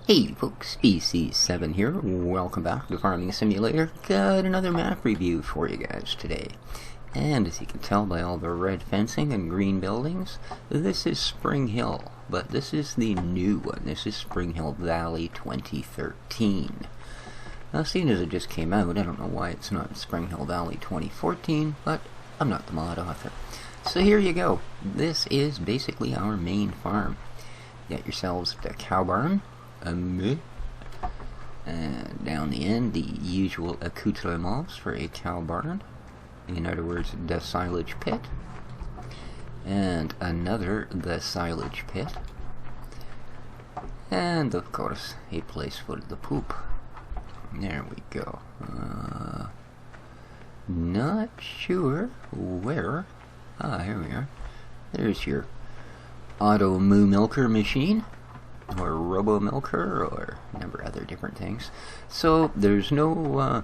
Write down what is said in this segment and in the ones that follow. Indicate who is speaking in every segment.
Speaker 1: Hey folks, Species7 here. Welcome back to Farming Simulator. Got another map review for you guys today. And as you can tell by all the red fencing and green buildings, this is Springhill. But this is the new one. This is Springhill Valley 2013. Now, seeing as it just came out, I don't know why it's not Springhill Valley 2014, but I'm not the mod author. So here you go. This is basically our main farm. Get yourselves the cow barn. And down the end, the usual accoutrements for a cow barn. In other words, the silage pit. And the silage pit. And, of course, a place for the poop. There we go. Not sure where. Here we are. There's your auto moo milker machine. Or robo milker, or a number of other different things. So there's no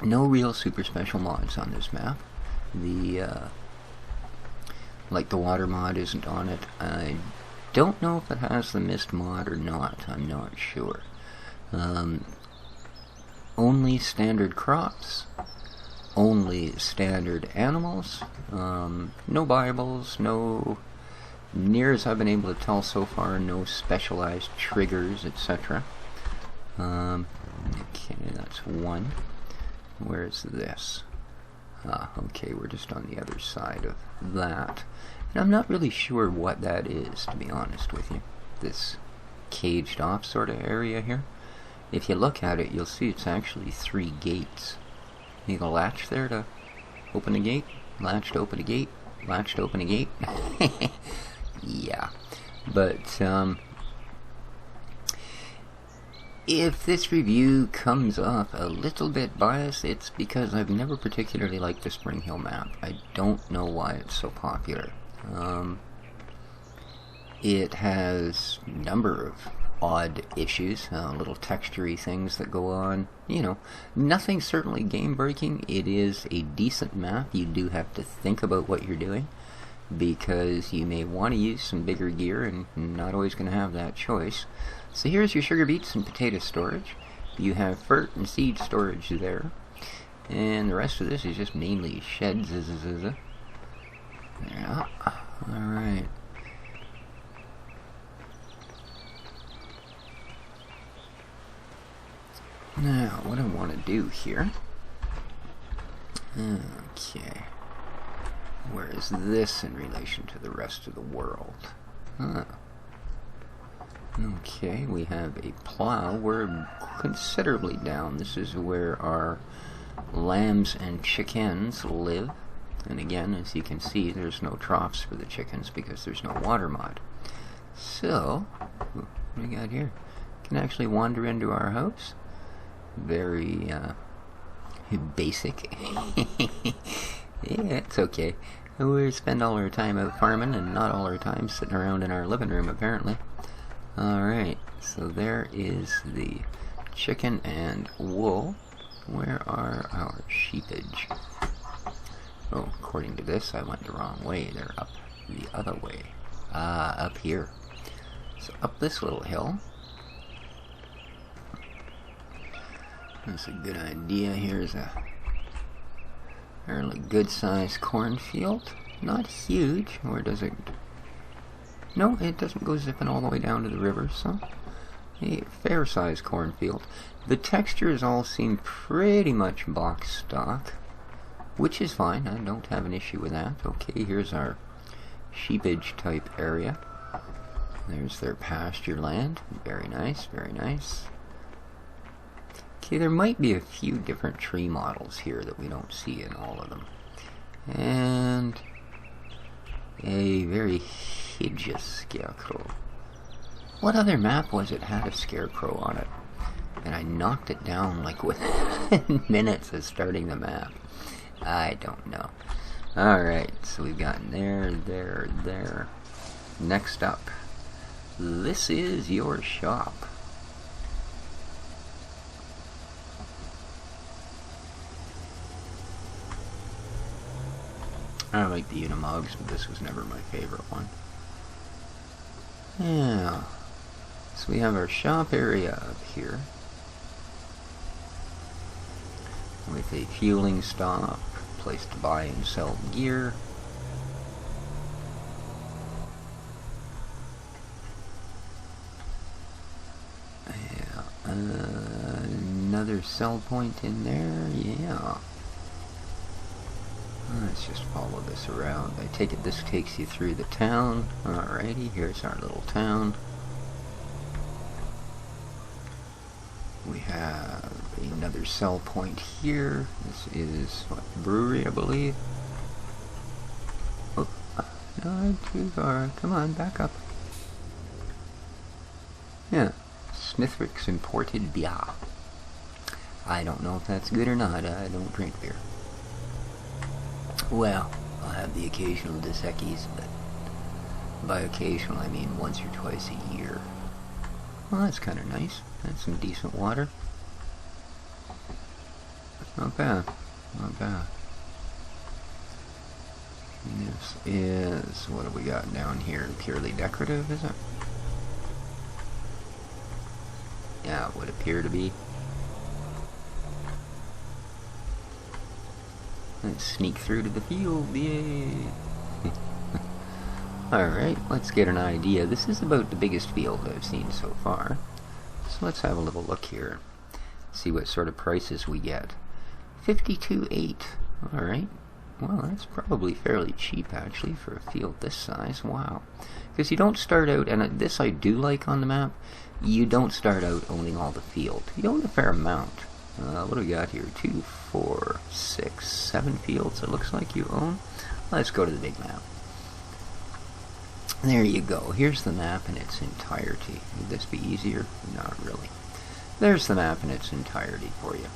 Speaker 1: real super special mods on this map. Like the water mod isn't on it. I don't know if it has the mist mod or not. I'm not sure. Only standard crops. Only standard animals. No Bibles. No. Near as I've been able to tell so far, no specialized triggers, etc. Okay, that's one. Where's this? Okay, we're just on the other side of that. And I'm not really sure what that is, to be honest with you. This caged off sort of area here. If you look at it, you'll see it's actually 3 gates. You got a latch there to open a gate, latch to open a gate, latch to open a gate. Yeah, but if this review comes off a little bit biased, it's because I've never particularly liked the Springhill map. I don't know why it's so popular. It has a number of odd issues, little textury things that go on. You know, nothing certainly game-breaking. It is a decent map. You do have to think about what you're doing, because you may want to use some bigger gear and not always going to have that choice. So here's your sugar beets and potato storage. You have fert and seed storage there. And the rest of this is just mainly sheds. Yeah, alright. Now, what I want to do here... Okay. Where is this in relation to the rest of the world? Okay, we have a plow. We're considerably down. This is where our lambs and chickens live. And again, as you can see, there's no troughs for the chickens because there's no water mod. So, what do we got here? Can actually wander into our house. Very basic. Yeah, it's okay. We spend all our time out farming and not all our time sitting around in our living room, apparently. Alright, so there is the chicken and wool. Where are our sheepage? Oh, according to this, I went the wrong way. They're up the other way. Up here. So up this little hill. That's a good idea. Here's a fairly good-sized cornfield. Not huge. Where does it... No, it doesn't go zipping all the way down to the river, so... A fair-sized cornfield. The textures all seem pretty much box stock, which is fine. I don't have an issue with that. Okay, here's our sheepage type area. There's their pasture land. Very nice, very nice. Okay, there might be a few different tree models here that we don't see in all of them. And a very hideous scarecrow. What other map was it had a scarecrow on it? And I knocked it down like within minutes of starting the map. I don't know. Alright, so we've got there. Next up, this is your shop. I like the Unimogs, but this was never my favorite one. Yeah. So we have our shop area up here with a fueling stop, place to buy and sell gear. Yeah, another sell point in there, yeah. Let's just follow this around. I take it this takes you through the town. Alrighty, here's our little town. We have another sell point here. This is what, brewery, I believe. Oh, not too far. Come on, back up. Yeah, Smithwick's imported beer. I don't know if that's good or not. I don't drink beer. Well, I'll have the occasional Dos Equis, but by occasional I mean once or twice a year. Well, that's kind of nice. That's some decent water. Not bad. Not bad. This is, what have we got down here? Purely decorative, is it? Yeah, it would appear to be. Let's sneak through to the field, yay! Alright, let's get an idea. This is about the biggest field I've seen so far. So let's have a little look here. See what sort of prices we get. 52.8. Alright. Well, that's probably fairly cheap actually for a field this size. Wow. Because you don't start out, and this I do like on the map, you don't start out owning all the field. You own a fair amount. What do we got here? 2, 4, 6, 7 fields it looks like you own. Let's go to the big map. There you go. Here's the map in its entirety. Would this be easier? Not really. There's the map in its entirety for you.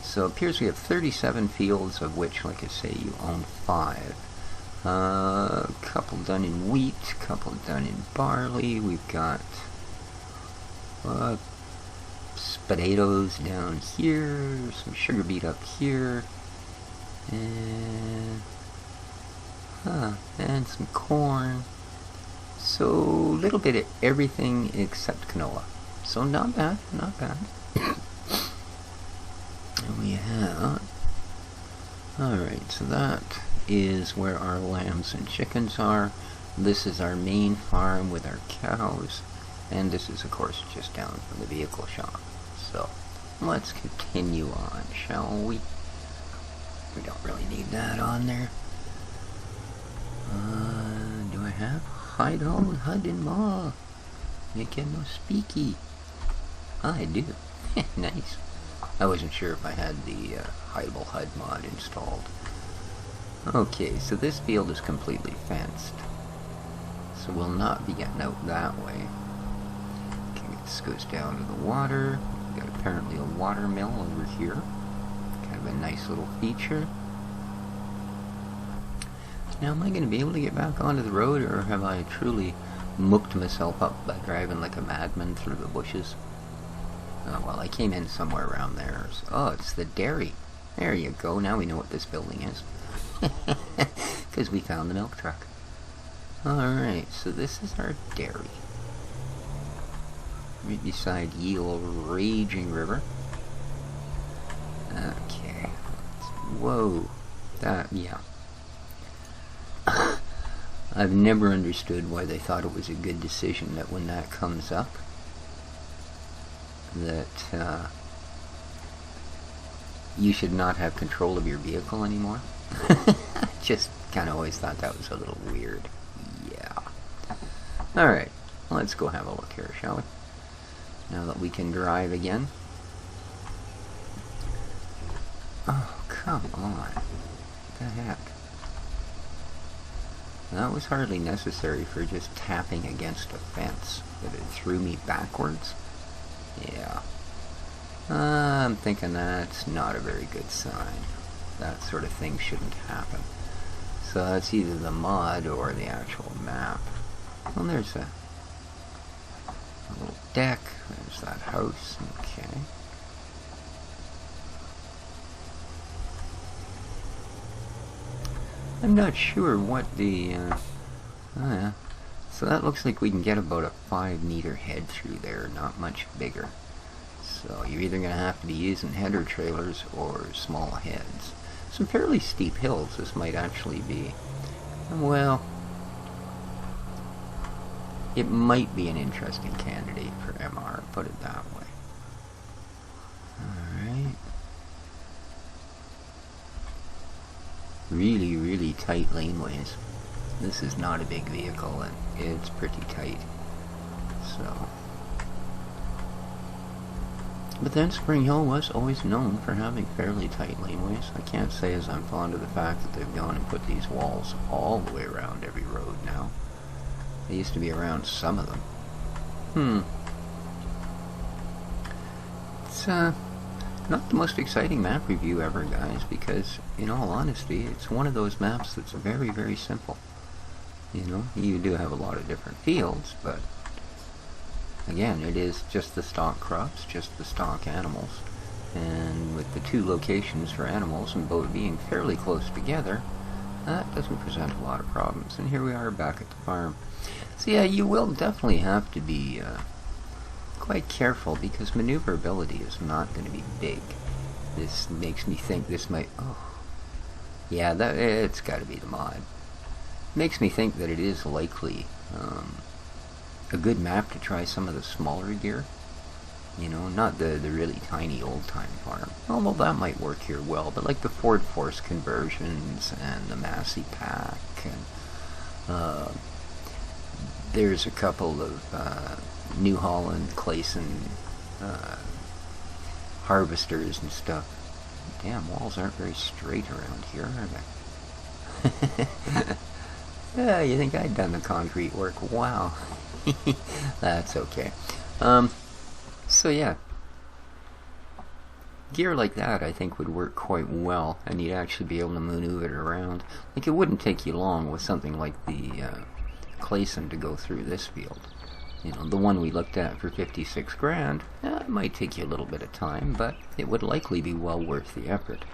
Speaker 1: So it appears we have 37 fields, of which, like I say, you own 5. A couple done in wheat, couple done in barley. We've got potatoes down here, some sugar beet up here, and some corn. So a little bit of everything except canola. So not bad, not bad. And we have, alright, so that is where our lambs and chickens are. This is our main farm with our cows. And this is, of course, just down from the vehicle shop. So, let's continue on, shall we? We don't really need that on there. Do I have hide on HUD and maw? You can no speaky. I do. Nice. I wasn't sure if I had the hideable HUD mod installed. Okay, so this field is completely fenced. So we'll not be getting out that way. This goes down to the water. We've got apparently a water mill over here. Kind of a nice little feature. Now, am I going to be able to get back onto the road, or have I truly mucked myself up by driving like a madman through the bushes? Oh, well, I came in somewhere around there. So, oh, it's the dairy. There you go. Now we know what this building is. Because we found the milk truck. Alright, so this is our dairy. Right beside ye old raging river. Okay. Whoa. That, yeah. I've never understood why they thought it was a good decision that when that comes up, that you should not have control of your vehicle anymore. Just kind of always thought that was a little weird. Yeah. Alright, let's go have a look here, shall we? Now that we can drive again. Oh, come on. What the heck? That was hardly necessary for just tapping against a fence, but it threw me backwards. Yeah. I'm thinking that's not a very good sign. That sort of thing shouldn't happen. So that's either the mod or the actual map. Well, there's a little deck. There's that house. Okay. I'm not sure what the So that looks like we can get about a 5-meter head through there, not much bigger. So you're either going to have to be using header trailers or small heads. Some fairly steep hills. This might actually be, well, it might be an interesting candidate for MR, put it that way. Alright. Really, really tight laneways. This is not a big vehicle, and it's pretty tight. So, but then Springhill was always known for having fairly tight laneways. I can't say as I'm fond of the fact that they've gone and put these walls all the way around every road now. They used to be around some of them. It's not the most exciting map review ever, guys, because in all honesty, it's one of those maps that's very, very simple. You know, you do have a lot of different fields, but again, it is just the stock crops, just the stock animals. And with the 2 locations for animals and both being fairly close together, that doesn't present a lot of problems. And here we are back at the farm. So yeah, you will definitely have to be quite careful, because maneuverability is not going to be big. This makes me think this might... oh, yeah, it's got to be the mod. Makes me think that it is likely a good map to try some of the smaller gear. You know, not the really tiny old-time farm. Although that might work here well, but like the Ford Force conversions and the Massey Pack, and there's a couple of New Holland, Clayson harvesters and stuff. Damn, walls aren't very straight around here, are they? Yeah, you think I'd done the concrete work? Wow. That's okay. So yeah, gear like that I think would work quite well, and you'd actually be able to maneuver it around. Like, it wouldn't take you long with something like the Clayson to go through this field. You know, the one we looked at for 56 grand, it might take you a little bit of time, but it would likely be well worth the effort.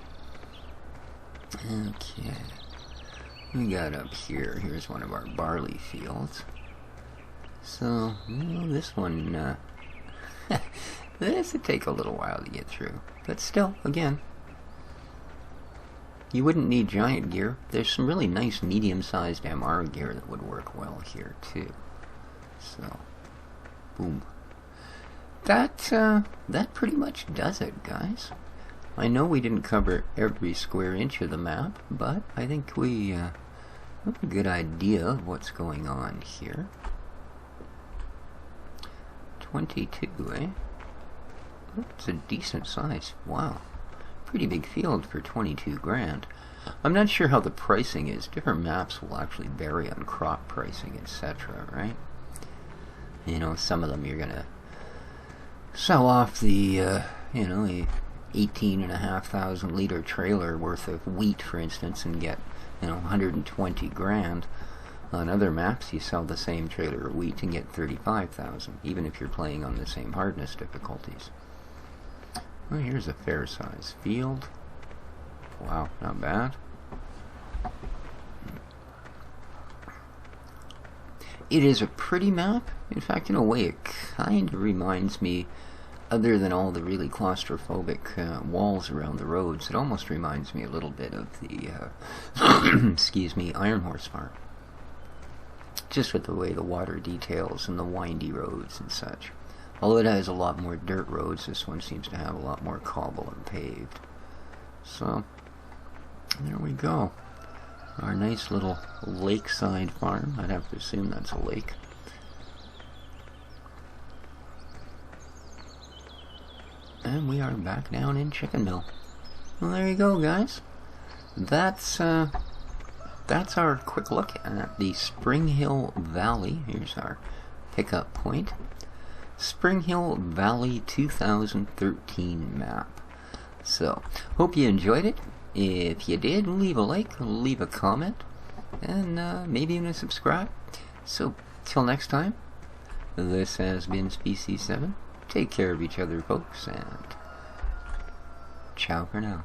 Speaker 1: Okay. We got up here. Here's one of our barley fields. So, this one, this would take a little while to get through. But still, again, you wouldn't need giant gear. There's some really nice medium-sized MR gear that would work well here, too. So, boom. That pretty much does it, guys. I know we didn't cover every square inch of the map, but I think we have a good idea of what's going on here. 22, eh? That's a decent size. Wow. Pretty big field for 22 grand. I'm not sure how the pricing is. Different maps will actually vary on crop pricing, etc., right? You know, some of them you're gonna sell off the, you know, the 18,500 liter trailer worth of wheat, for instance, and get, you know, 120 grand. On other maps, you sell the same trailer of wheat and get 35,000, even if you're playing on the same hardness difficulties. Well, here's a fair size field. Wow, not bad. It is a pretty map. In fact, in a way, it kind of reminds me, other than all the really claustrophobic walls around the roads, it almost reminds me a little bit of the, excuse me, Iron Horse Farm. Just with the way the water details and the windy roads and such. Although it has a lot more dirt roads, this one seems to have a lot more cobble and paved. So, there we go. Our nice little lakeside farm. I'd have to assume that's a lake. And we are back down in Chicken Mill. Well, there you go, guys. That's our quick look at the Springhill Valley. Here's our pickup point. Springhill Valley 2013 map. So, hope you enjoyed it. If you did, leave a like, leave a comment, and maybe even subscribe. So, till next time, this has been Species 7. Take care of each other, folks, and ciao for now.